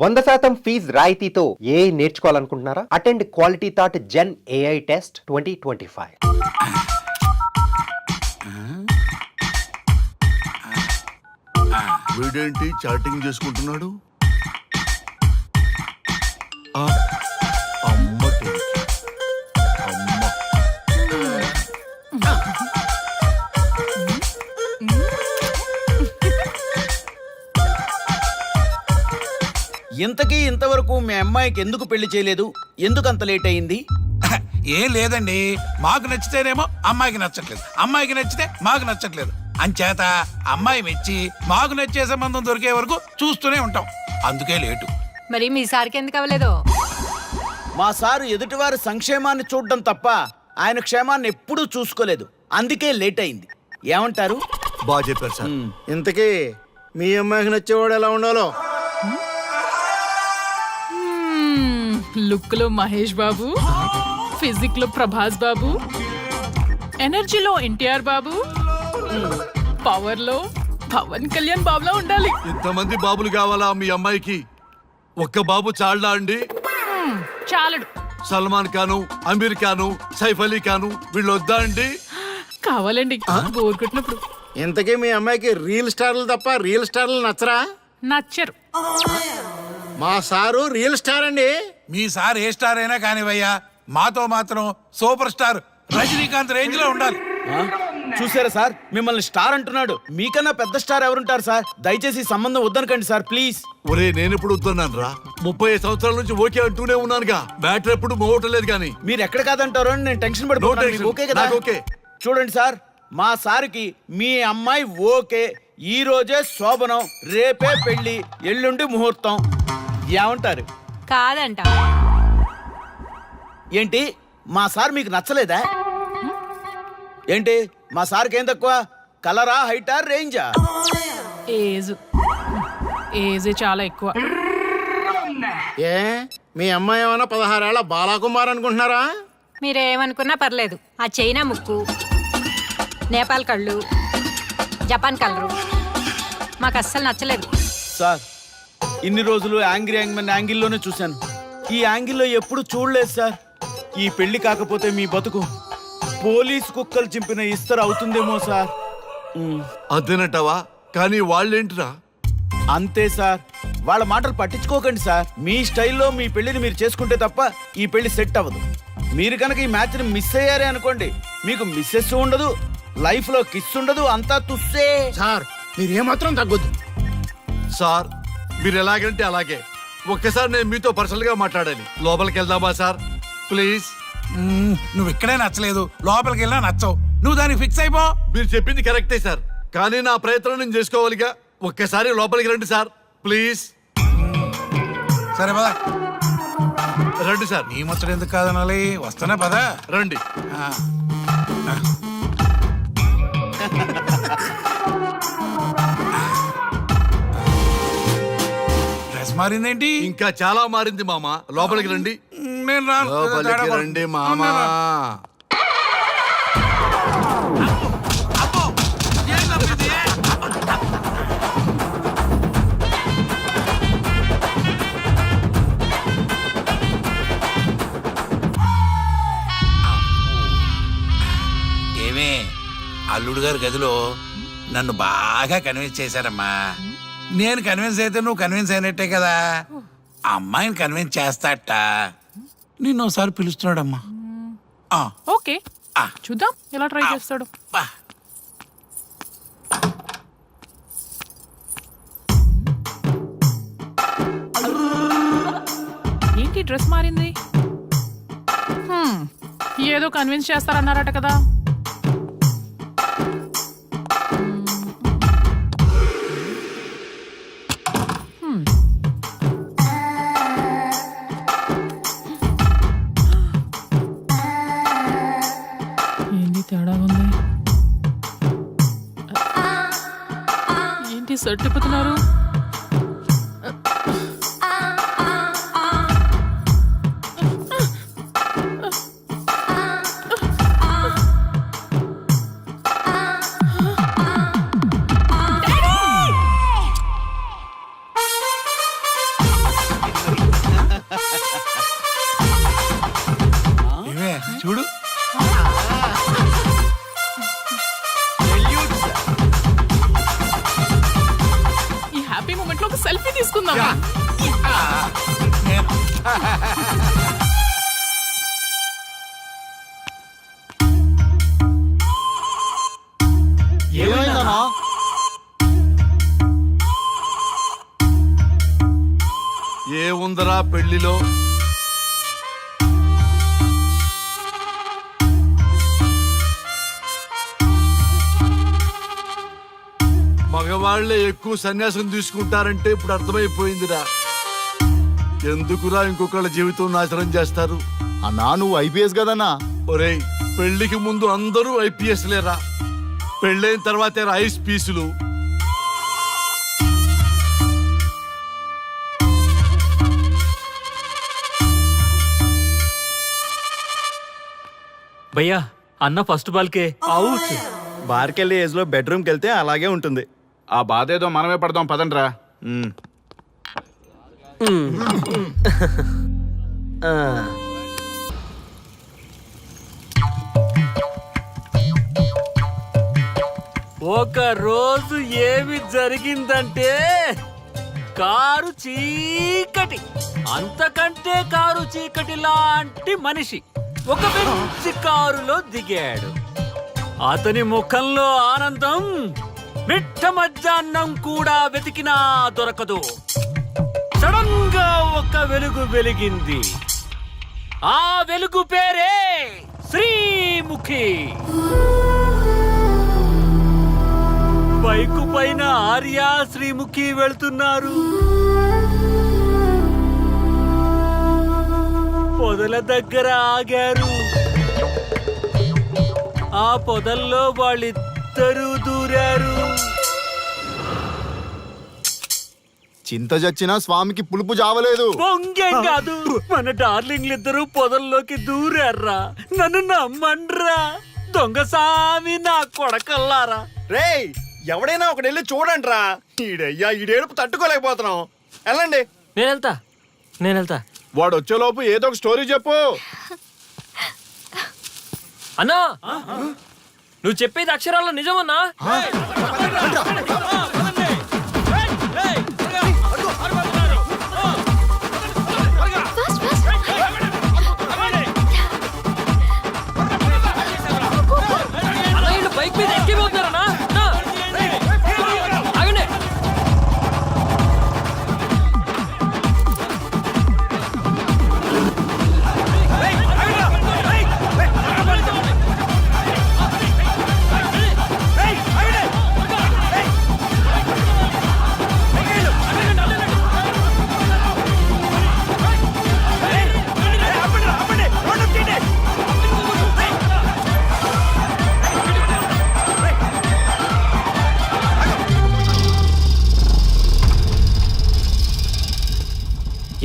100% fees రాయితీతో AI నేర్చుకోవాలనుకుంటున్నారా? Attend quality thought gen AI test 2025. వీడేంటి చాటింగ్ చేసుకుంటున్నాడు? అమ్మ టెన్షన్. అమ్మ ఇంతవరకు మీ అమ్మాయికి ఎందుకు పెళ్లి చేయలేదు? ఎందుకు అంత లేట్ అయింది? ఏం లేదండి, మాకు నచ్చితేనేమో అమ్మాయికి నచ్చట్లేదు, అమ్మాయికి నచ్చితే మాకు నచ్చట్లేదు. అంచేత అమ్మాయి మెచ్చి మాకు నచ్చే సంబంధం దొరికే వరకు చూస్తూనే ఉంటాం. అందుకే లేటు. మరి మీ సార్కి ఎందుకు అవ్వలేదు? మా సారు ఎదుటివారి సంక్షేమాన్ని చూడడం తప్ప ఆయన క్షేమాన్ని ఎప్పుడూ చూసుకోలేదు. అందుకే లేట్ అయింది. ఏమంటారు? బాగా చెప్పారు సార్. ఇంతకీ మీ అమ్మాయికి నచ్చేవాడు ఎలా ఉండాలో? లుక్ లో మహేష్ బాబు, ఫిజిక్ లో ప్రభాస్ బాబు, ఎనర్జీలో ఎన్టీఆర్ బాబు, పవర్ లో పవన్ కళ్యాణ్ బాబులా ఉండాలి. ఇంతమంది బాబులు కావాలా మీ అమ్మాయికి? ఒక్క బాబు చాళ్ళా అండి? చాలడు. సల్మాన్ ఖాను, అమీర్ ఖాను, సైఫ్ అలీ ఖాను వీళ్ళు వద్దా అండి? కావాలండి బోర్ కొట్టినప్పుడు. ఇంతకీ మీ అమ్మాయికి రియల్ స్టార్లు తప్ప రియల్ స్టార్లు నచ్చరా? నచ్చరు. మా సారు రియల్ స్టార్ అండి. మీ సార్ ఏ స్టార్ అయినా కానివయ్యా, మాతో మాత్రం సూపర్ స్టార్ రజనీకాంత్ రేంజ్ లో ఉండాలి. చూసారా సార్, మిమ్మల్ని స్టార్ అంటున్నాడు. మీకన్నా పెద్ద స్టార్ ఎవరుంటారు సార్? దయచేసి ఈ సంబంధం వద్దనకండి సార్, ప్లీజ్. ఒరే నేనెప్పుడు వద్దన్నాను రా? 30 సంవత్సరాల నుంచి ఓకే అంటూనే ఉన్నానుగా. బ్యాటర్ ఎప్పుడు మోగటలేదు కానీ. మీరు ఎక్కడ కాదంటారో అని నేను టెన్షన్ పడిపోతున్నాను. ఓకే కదా? ఓకే. చూడండి సార్, మా సార్కి మీ అమ్మాయి ఓకే. ఈ రోజే శోభనం, రేపే పెళ్లి, ఎల్లుండి ముహూర్తం. ఏమంటారు? కాదంట. ఏంటి, మా సార్ మీకు నచ్చలేదా? ఏంటి, మా సార్కి ఏం తక్కువ? కలరా, హైటా, రేంజా? ఏజ్ చాలా ఎక్కువ. ఏ మీ అమ్మాయి ఏమైనా 16 ఏళ్ల బాలాకుమార్ అనుకుంటున్నారా? మీరేమనుకున్నా పర్లేదు. ఆ చైనా ముక్కు, నేపాల్ కళ్ళు, జపాన్ కలరు మాకు అస్సలు నచ్చలేదు. సార్, ఇన్ని రోజులు యాంగ్రీ యాంగ్మెన్ యాంగిల్లోనే చూశాను. ఈ యాంగిల్లో ఎప్పుడు చూడలేదు సార్. ఈ పెళ్లి కాకపోతే మీ బతుకు పోలీస్ కుక్కలు చింపిన ఇస్తరు అవుతుందేమో సార్. అదేనంటావా? కానీ వాళ్ళేంటిరా? అంతే సార్, వాళ్ళ మాటలు పట్టించుకోకండి సార్. మీ స్టైల్లో మీ పెళ్లిని మీరు చేసుకుంటే తప్ప ఈ పెళ్లి సెట్ అవ్వదు. మీరు కనుక ఈ మ్యాచ్ని మిస్ అయ్యారే అనుకోండి, మీకు మిస్సెస్ ఉండదు, లైఫ్ లో కిస్ ఉండదు, అంతా తుస్సే. సార్ మీరు ఏమాత్రం తగ్గొద్దు. సార్ మీరు ఎలాగంటే అలాగే. ఒక్కసారి నేను మీతో పర్సనల్ గా మాట్లాడాలి. లోపలికి వెళ్దామా సార్? ప్లీజ్. నువ్వు ఇక్కడే నచ్చలేదు, లోపలికి వెళ్ళినా నచ్చవు. నువ్వు దానికి ఫిక్స్ అయిపో. మీరు చెప్పింది కరెక్టే సార్, కానీ నా ప్రయత్నం నేను చేసుకోవాలిగా. ఒక్కసారి లోపలికి రండి సార్, ప్లీజ్. సరే పదా, రండి సార్. నీ ముచ్చట ఎందుకు కాదనాలి? వస్తానే పదా, రండి. డ్రెస్ మారిందేంటి? ఇంకా చాలా మారింది మామ. లోపలికి రండి. నేను రాను. లోపలికి రండి మామా. అబ్బో, ఏం తప్పింది? ఏమే, అల్లుడు గారి గదిలో నన్ను బాగా కన్విన్స్ చేశారమ్మా. నేను కన్విన్స్ అయితే నువ్వు కన్విన్స్ అయినట్టే కదా. అమ్మాయిని కన్విన్స్ చేస్తాట. నిన్ను ఒకసారి పిలుస్తున్నాడమ్మా. ఓకే, చూద్దాం ఎలా ట్రై చేస్తాడు. ఏంటి డ్రెస్ మారింది? ఏదో కన్విన్స్ చేస్తారన్నారట కదా. ఏంటి తేడా ఉంది? ఏంటి సెట్ తిప్పుతున్నారు? చూడు ఈ హ్యాపీ మూమెంట్ లో ఒక సెల్ఫీ తీసుకుందాం. నేను ఏమైందన్నా? ఏముందరా పెళ్లిలో? మగవాళ్లే ఎక్కువ సన్యాసం తీసుకుంటారంటే ఇప్పుడు అర్థమైపోయిందిరా. ఎందుకురా ఇంకొకళ్ళ జీవితం నాశనం చేస్తారు? అన్నా నువ్వు ఐపీఎస్ కదన్నా. ఒరేయ్, పెళ్లికి ముందు అందరూ ఐపీఎస్ లేరా, పెళ్ళైన తర్వాతే ఐస్ పీసులు. భయ్యా అన్న ఫస్ట్ బాల్కే అవుట్. బార్కెళ్ళి ఏజ్ లో బెడ్రూమ్కి వెళ్తే అలాగే ఉంటుంది. ఆ బాధ ఏదో మనమే పడదాం పదండ్రా. ఒక రోజు ఏమి జరిగిందంటే కారు చీకటి, అంతకంటే కారు చీకటి లాంటి మనిషి ఒక మంచి కారులో దిగాడు. అతని ముఖంలో ఆనందం మిట్ట మధ్యాహ్నం కూడా వెతికినా దొరకదు. సడన్ గా ఒక వెలుగు వెలిగింది. ఆ వెలుగు పేరే శ్రీముఖి. బైకు పైన ఆర్య శ్రీముఖి వెళ్తున్నారు. పొదల దగ్గర ఆగారు. ఆ పొదల్లో వాళ్ళిద్దరూ దూరారు. చింత చచ్చినా స్వామికి పులుపు జావలేదు. పొంగేం కాదు, మన డార్లింగ్లిద్దరూ పొదల్లోకి దూరారా. నన్ను నమ్మండ్రా దొంగసామి నా కొడకల్లారా. రేయ్ ఎవడైనా ఒకటి వెళ్ళి చూడండి రా. ఈడయ్యా ఈడేడుపు తట్టుకోలేకపోతున్నాం. వెళ్ళండి. నేను వెళ్తా. వాడు వచ్చేలోపు ఏదో ఒక స్టోరీ చెప్పు. అన్నా నువ్వు చెప్పేది అక్షరాల్లో నిజమన్నా? బైక్ మీద ఎక్కిపోతున్నారన్నా. ఆగండి.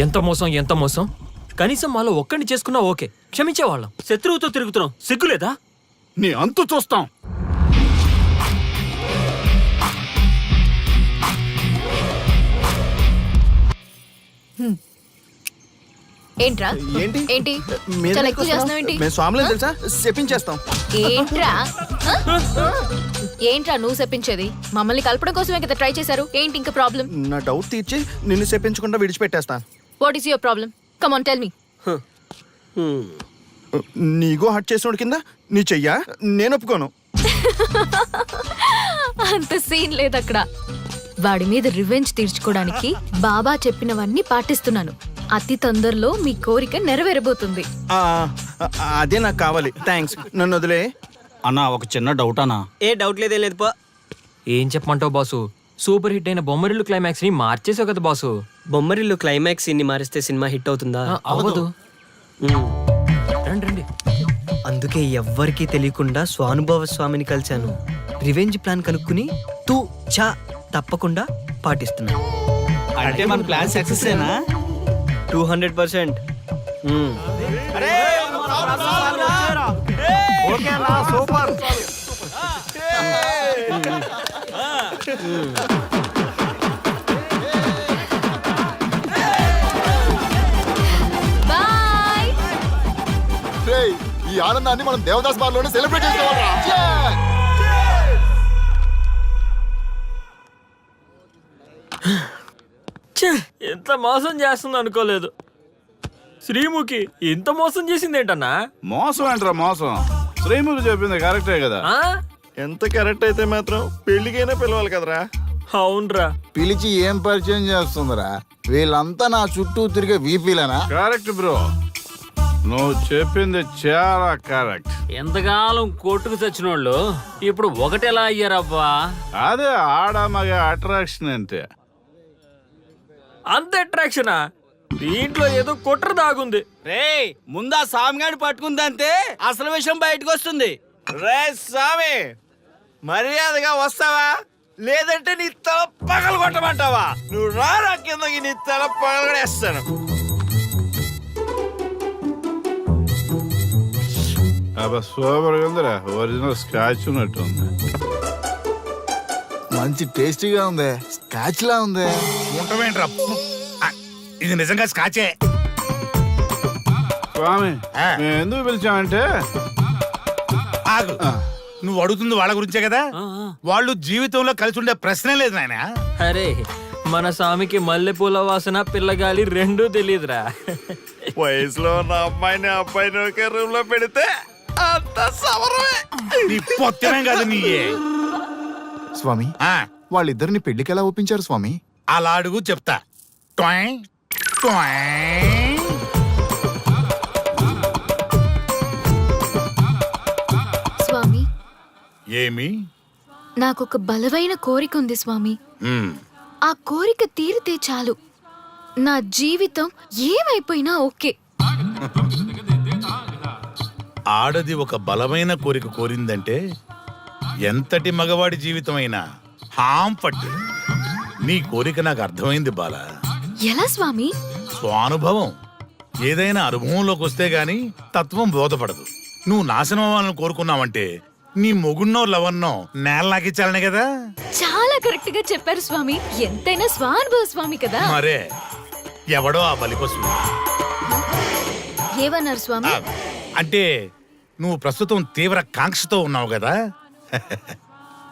ఎంత మోసం. కనీసం మాలో ఒక్కడిని చేసుకున్నా ఓకే, క్షమించేవాళ్ళం. శత్రువుతో తిరుగుతున్నాం, సిగ్గులేదా? నీ అంతు చూస్తాం. ఏంట్రా ఏంటి? ఏంటి చాలా ఎక్కువ చేస్తున్నావు ఏంటి? మేము స్వామిలో తెలుసా చెప్పించేస్తాం. ఏంట్రా ఏంట్రా నువ్వు చెప్పించేది? మమ్మల్ని కలపడం కోసమే కదా ట్రై చేశారు. ఏంటి ఇంకా ప్రాబ్లం? నా డౌట్ తీర్చి నిన్ను చెప్పించకుండా విడిచిపెట్టేస్తాను. What is your problem? Come on tell me. నీగో హట్ చేసినోడు కింద నీ చెయ్యా నేను ఒప్పుకోను. అంత సీన్ లేదు అక్కడ. వాడి మీద రివెంజ్ తీర్చుకోవడానికి బాబా చెప్పినవన్నీ పాటిస్తున్నాను. అతి తొందరలో మీ కోరిక నెరవేరబోతుంది. అదే నాకు కావాలి. థ్యాంక్స్. నన్ను వదిలే. అన్నా ఒక చిన్న డౌట్ అన్నా. ఏ డౌట్ లేదే లేదు. ఏం చెప్పమంటావు బాసు? సూపర్ హిట్ అయిన బొమ్మరిల్లు క్లైమాక్స్ ని మార్చేసావు కదా బాసు. బొమ్మరిల్లు క్లైమాక్స్ ని మారిస్తే సినిమా హిట్ అవుతుందా? అవ్వదు. రండి. అందుకే ఎవ్వరికీ తెలియకుండా స్వానుభవ స్వామిని కలిశాను. రివెంజ్ ప్లాన్ కనుక్కుని తూ చా తప్పకుండా పాటిస్తున్నాను. అంటే మన ప్లాన్ సక్సెస్ ఏనా? 200%. సూపర్. బాయ్. ఈ ఆనందాన్ని మనం దేవదాస్ బార్ లోనే సెలబ్రేట్ చేసుకోవాలరా. ఎంత మోసం చేస్తుంది అనుకోలేదు. శ్రీముఖి ఇంత మోసం చేసింది ఏంటన్నా? మోసం ఏంట్రా మోసం? శ్రీముఖి చెప్పింది కరెక్టే కదా. ఆ? ఎంత కరెక్ట్ అయితే మాత్రం పెళ్లికైనా పిలవాలి కదరా. అవునరా. పిలిచి ఏం పరిచయం చేస్తుందిరా? వీళ్ళంతా నా చుట్టూ తిరిగే వీపీలేనా? కరెక్ట్ బ్రో, నువ్వు చెప్పింది చాలా కరెక్ట్. ఎంతకాలం కొట్టుకు చచ్చినోళ్ళు ఇప్పుడు ఒకటెలా అయ్యారబ్బా? అదే ఆడ మగ అట్రాక్షన్ అంటే. అంత అట్రాక్షనా? దీంట్లో ఏదో కుట్ర దాగుంది. రే ముందా సామిగాని పట్టుకుందంటే అసలు విషయం బయటకు వస్తుంది. రే స్వామి, మర్యాదగా వస్తావా లేదంటే నీ తల పగలు కొట్టమంటావా? నువ్వు రారా కిందకి, నీ తల పగలగడేస్తాను. అబ్బా సూపర్ ఉందిరా, ఒరిజినల్ స్కాచ్ ఉన్నట్టుంది. మంచి టేస్టీగా ఉంది, స్కాచ్ లా ఉంది. ఉంటామేంట్రా? ఇది నిజంగా స్కాచే. స్వామి మేము ఎందుకు పిలిచామంటే, ఆగు. నువ్వు అడుగుతుంది వాళ్ళ గురించే కదా. వాళ్ళు జీవితంలో కలిసి ఉండే ప్రశ్నే లేదు నాయన. అరే మన స్వామికి మల్లెపూల వాసన పిల్లగాలి రెండూ తెలియదురా. వయసులో ఉన్న అమ్మాయిని అబ్బాయిని ఒకే రూమ్ లో పెడితే అంత సవరమే. నీ పొత్తమే కాదు నీయే. స్వామి ఆ, వాళ్ళిద్దరిని పెళ్లికి ఎలా ఒప్పించారు స్వామి? అలా అడుగు చెప్తా. ట్వాయ్, ట్వాయ్. స్వామి, ఏమి? నాకొక బలమైన కోరిక ఉంది స్వామి. ఉమ్, ఆ కోరిక తీరితే చాలు, నా జీవితం ఏమైపోయినా ఓకే. ఆడది ఒక బలమైన కోరిక కోరిందంటే ఎంతటి మగవాడి జీవితమైనా హాం పట్టు. నీ కోరిక నాకు అర్థమైంది బాల. ఎలా స్వామి? స్వానుభవం. ఏదైనా అనుభవంలోకి వస్తే గాని తత్వం బోధపడదు. నువ్వు నాశనం అవ్వాలని కోరుకున్నావంటే నీ మొగున్నో లవన్నో నేలలాకిచ్చాలనే కదా. చాలా కరెక్ట్ గా చెప్పారు స్వామి. ఎంతైనా స్వానుభవ స్వామి కదా. మరే ఎవడో ఆ బలిపశు. ఏమన్నారు స్వామి? అంటే నువ్వు ప్రస్తుతం తీవ్ర కాంక్షతో ఉన్నావు కదా.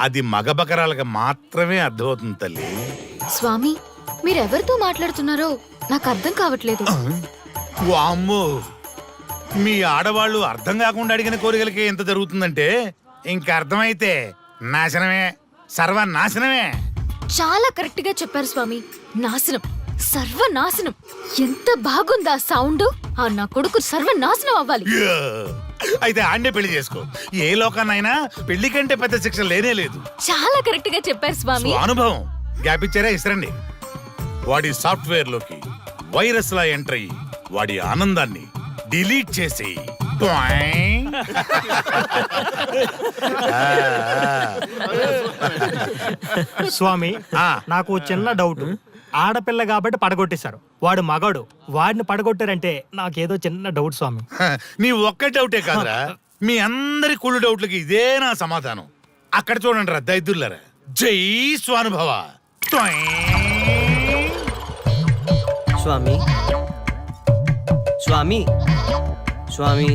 అది మగ బకరాలకు మాత్రమే అర్థమవుతుంది తల్లి. స్వామి, మీరెవరితో మాట్లాడుతున్నారో నాకు అర్థం కావట్లేదు. వామ్మో, మీ ఆడవాళ్ళు అర్థం కాకుండా అడిగిన కోరికలకి ఎంత జరుగుతుందంటే ఇంకా అర్థమైతే నాశనమే, సర్వనాశనమే. చాలా కరెక్ట్ గా చెప్పారు స్వామి. నాశనం, సర్వనాశనం. ఎంత బాగుందా సౌండ్? ఆ నా కొడుకు సర్వనాశనం అవ్వాలి. యా! అయితే ఆండే పెళ్లి చేసుకో. ఏ లోకాన్నైనా పెళ్లి కంటే పెద్ద శిక్ష లేనే లేదు. చాలా కరెక్ట్ గా చెప్పారు స్వామి. అనుభవం గ్యాప్ ఇచ్చారా? ఇసరండి. వాడి సాఫ్ట్వేర్ లోకి వైరస్ లా ఎంటర్ అయ్యి వాడి ఆనందాన్ని డిలీట్ చేసి స్వామి, ఆ. నాకు చిన్న డౌట్. ఆడపిల్ల కాబట్టి పడగొట్టేశారు, వాడు మగాడు, వాడిని పడగొట్టారంటే నాకేదో చిన్న డౌట్ స్వామి. నీ ఒక్క డౌటే కాదురా, మీ అందరి కుళ్ళు డౌట్లకి ఇదే నా సమాధానం. అక్కడ చూడండి రా దైదుర్లరా. జై స్వానుభవ. స్వామి స్వామి స్వామి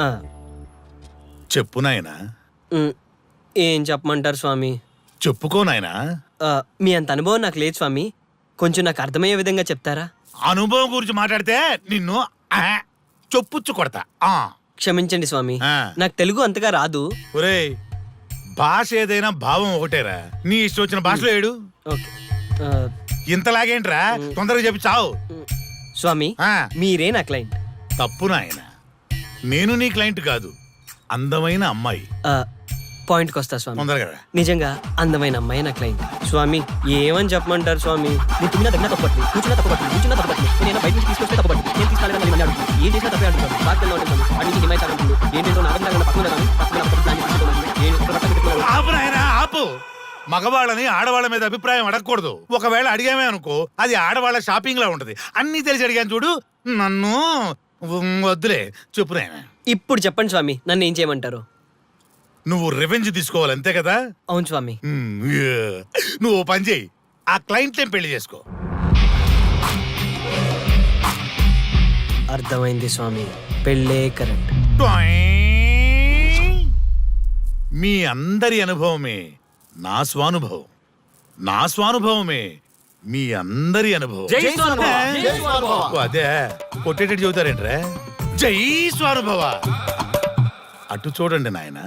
ఆ, చెప్పు నాయనా. ఉమ్, ఏం చెప్పమంటారు స్వామి? చెప్పుకో నాయనా. మీ అంత అనుభవం నాకు లేదు స్వామి, కొంచెం నాకు అర్థమయ్యే విధంగా చెప్తారా? అనుభవం గురించి మాట్లాడితే నిన్ను చొప్పుచ్చు కొడతా. క్షమించండి స్వామి, ఆ. నాకు తెలుగు అంతగా రాదు. ఒరేయ్, భాష ఏదైనా భావం ఒకటేరా. నీ ఇష్టం వచ్చిన భాషలో ఏడు. ఓకే. ఆ, ఇంతలాగేంట్రా, తొందరగా చెప్పి చావు. స్వామి, ఆ. మీరే నా క్లయింట్. తప్పు నాయన, నేను నీ క్లయింట్ కాదు, అందమైన అమ్మాయి. పాయింట్కి వస్తా స్వామి. తొందరగా రా. నిజంగా అందమైన అమ్మాయి నా క్లయింట్. స్వామి, ఏమని చెప్పమంటారు స్వామి? నేను తిన్నా తగ్గినా తప్పట్లేదు, కూర్చున్నా తప్పట్లేదు, కూర్చున్నా తప్పట్లేదు, నేను బయట నుంచి తీసుకొస్తే తప్పట్లేదు, నేను తీసుకెళ్ళగా మళ్ళీ అడుగుతాను, ఏం చేసినా తప్పే అడుగుతాను, బాగా ఉంటుంది వాడి నుంచి హిమాయి తాగుతుంది, ఏంటంటే నాగంగా పక్కన ఆపు నాయనా, ఆపు. మగవాళ్ళని ఆడవాళ్ళ మీద అభిప్రాయం అడగకూడదు. ఒకవేళ అడిగామే అనుకో, అది ఆడవాళ్ళ షాపింగ్ లా ఉంటది. అన్ని తెలిసి అడిగాను చూడు, నన్ను వద్దులే. చెప్పు నాయనా. ఇప్పుడు చెప్పండి స్వామి, నన్ను ఏం చేయమంటారు? నువ్వు రివెంజ్ తీసుకోవాలి, అంతే కదా? అవును స్వామి. నువ్వు ఓ పని చేయి, ఆ క్లయింట్ని పెళ్లి చేసుకో. అర్థమైంది స్వామి, పెళ్ళే కరెక్ట్. టొయ్. మీ అందరి అనుభవమే నా స్వానుభవం, నా స్వానుభవమే మీ అందరి అనుభవం. జై స్వానుభవ. ఓ, అదే కొట్టేటట్టు చెబుతారేంట్రా? జై స్వానుభవ. అటు చూడండి నాయన.